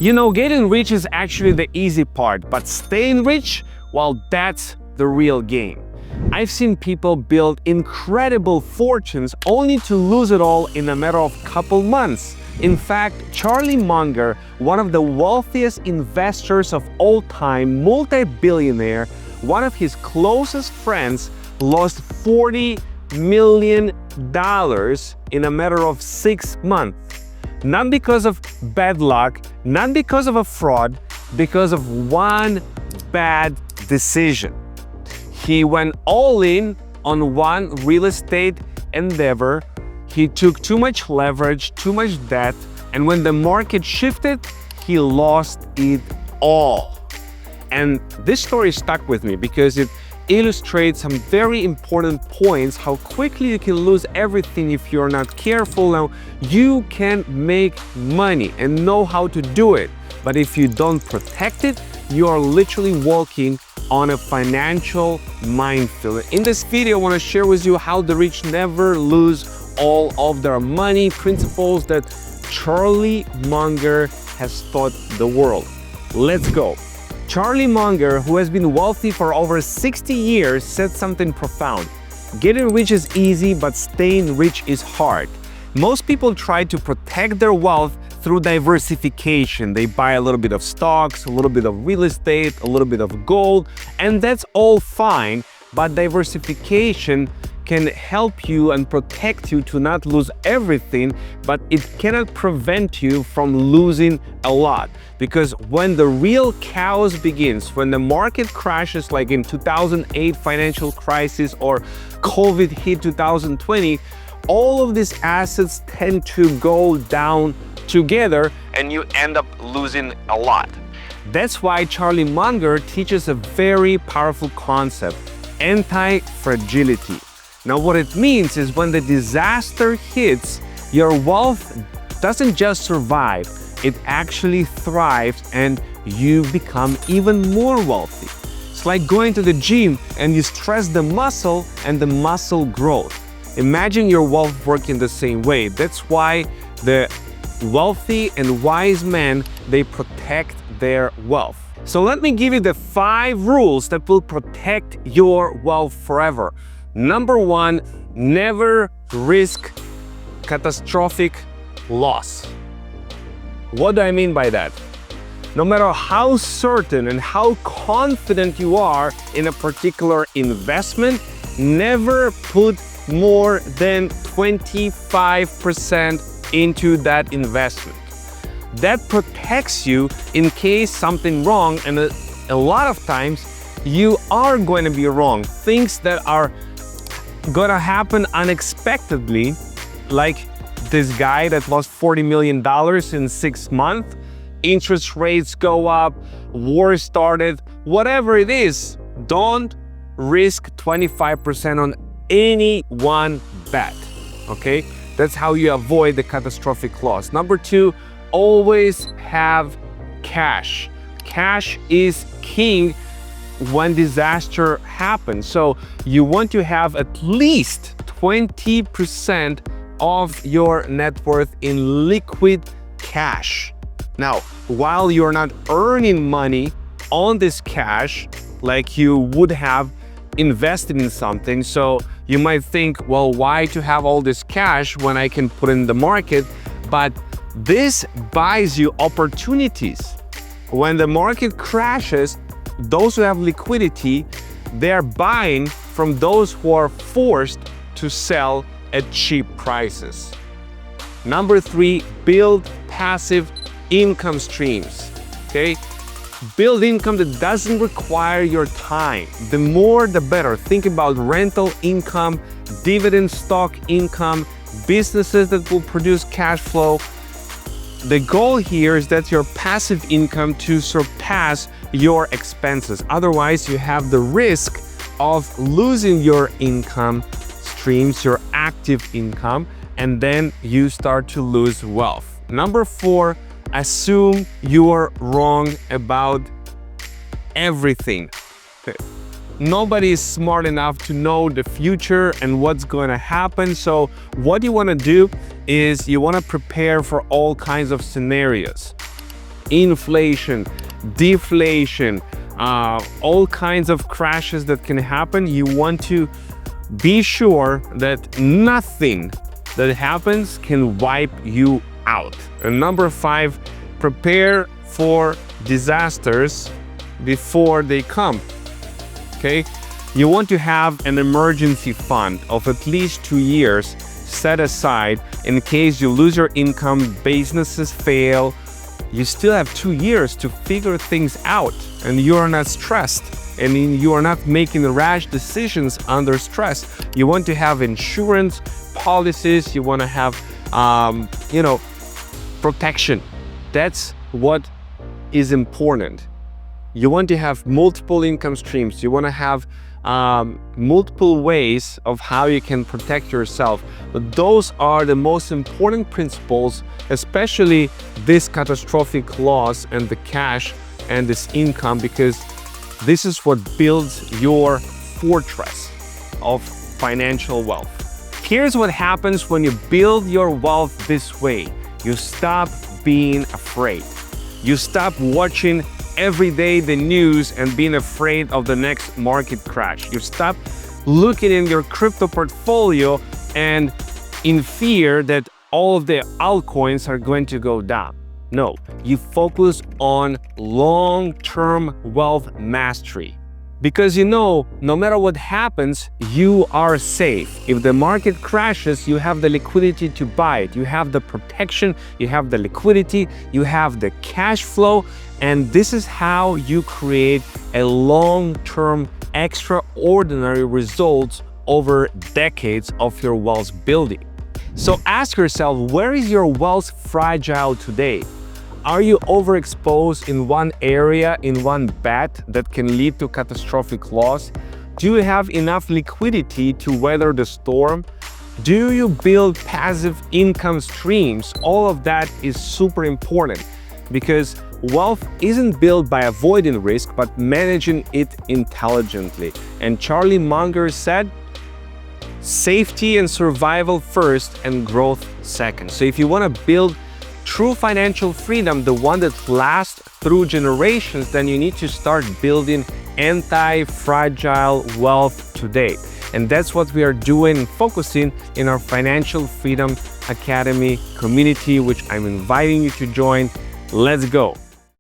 You know, getting rich is actually the easy part, but staying rich, well, that's the real game. I've seen people build incredible fortunes only to lose it all in a matter of couple months. In fact, Charlie Munger, one of the wealthiest investors of all time, multi-billionaire, one of his closest friends lost $40 million in a matter of 6 months. Not because of bad luck, not because of a fraud, because of one bad decision. He went all in on one real estate endeavor. He took too much leverage, too much debt, and when the market shifted, he lost it all. And this story stuck with me because it illustrates some very important points, how quickly you can lose everything if you're not careful. Now, you can make money and know how to do it, but if you don't protect it, you are literally walking on a financial minefield. In this video, I want to share with you how the rich never lose all of their money, principles that Charlie Munger has taught the world. Let's go. Charlie Munger, who has been wealthy for over 60 years, said something profound. Getting rich is easy, but staying rich is hard. Most people try to protect their wealth through diversification. They buy a little bit of stocks, a little bit of real estate, a little bit of gold, and that's all fine, but diversification can help you and protect you to not lose everything, but it cannot prevent you from losing a lot. Because when the real chaos begins, when the market crashes like in 2008 financial crisis or COVID hit 2020, all of these assets tend to go down together and you end up losing a lot. That's why Charlie Munger teaches a very powerful concept, anti-fragility. Now, what it means is when the disaster hits, your wealth doesn't just survive, it actually thrives and you become even more wealthy. It's like going to the gym and you stress the muscle and the muscle grows. Imagine your wealth working the same way. That's why the wealthy and wise men, they protect their wealth. So let me give you the 5 rules that will protect your wealth forever. Number 1, never risk catastrophic loss. What do I mean by that? No matter how certain and how confident you are in a particular investment, never put more than 25% into that investment. That protects you in case something wrong, and a lot of times you are going to be wrong. Things that are gonna happen unexpectedly, like this guy that lost $40 million in 6 months, interest rates go up, war started, whatever it is, don't risk 25% on any one bet, okay? That's how you avoid the catastrophic loss. Number 2, always have cash. Cash is king when disaster happens. So you want to have at least 20% of your net worth in liquid cash. Now, while you're not earning money on this cash like you would have invested in something, so you might think, well, why to have all this cash when I can put in the market? But this buys you opportunities. When the market crashes, those who have liquidity, they're buying from those who are forced to sell at cheap prices. Number 3, build passive income streams, okay? Build income that doesn't require your time. The more, the better. Think about rental income, dividend stock income, businesses that will produce cash flow. The goal here is that your passive income to surpass your expenses. Otherwise, you have the risk of losing your income streams, your active income, and then you start to lose wealth. Number 4, assume you are wrong about everything. Nobody is smart enough to know the future and what's going to happen. So what you want to do is you want to prepare for all kinds of scenarios. inflation, deflation, all kinds of crashes that can happen. You want to be sure that nothing that happens can wipe you out. And number 5, prepare for disasters before they come. Okay? You want to have an emergency fund of at least 2 years set aside in case you lose your income, businesses fail. You still have 2 years to figure things out, and you are not stressed, and you are not making rash decisions under stress. You want to have insurance policies. You want to have, protection. That's what is important. You want to have multiple income streams. You want to have multiple ways of how you can protect yourself. But those are the most important principles, especially this catastrophic loss and the cash and this income, because this is what builds your fortress of financial wealth. Here's what happens when you build your wealth this way. You stop being afraid. You stop watching every day the news and being afraid of the next market crash. You stop looking in your crypto portfolio and in fear that all of the altcoins are going to go down. No, you focus on long-term wealth mastery. Because no matter what happens, you are safe. If the market crashes, you have the liquidity to buy it. You have the protection, you have the liquidity, you have the cash flow, and this is how you create a long-term, extraordinary results over decades of your wealth building. So ask yourself, where is your wealth fragile today? Are you overexposed in one area, in one bet that can lead to catastrophic loss? Do you have enough liquidity to weather the storm? Do you build passive income streams? All of that is super important because wealth isn't built by avoiding risk, but managing it intelligently. And Charlie Munger said, safety and survival first and growth second. So if you want to build true financial freedom, the one that lasts through generations, then you need to start building anti-fragile wealth today. And that's what we are doing, focusing in our Financial Freedom Academy community, which I'm inviting you to join. Let's go.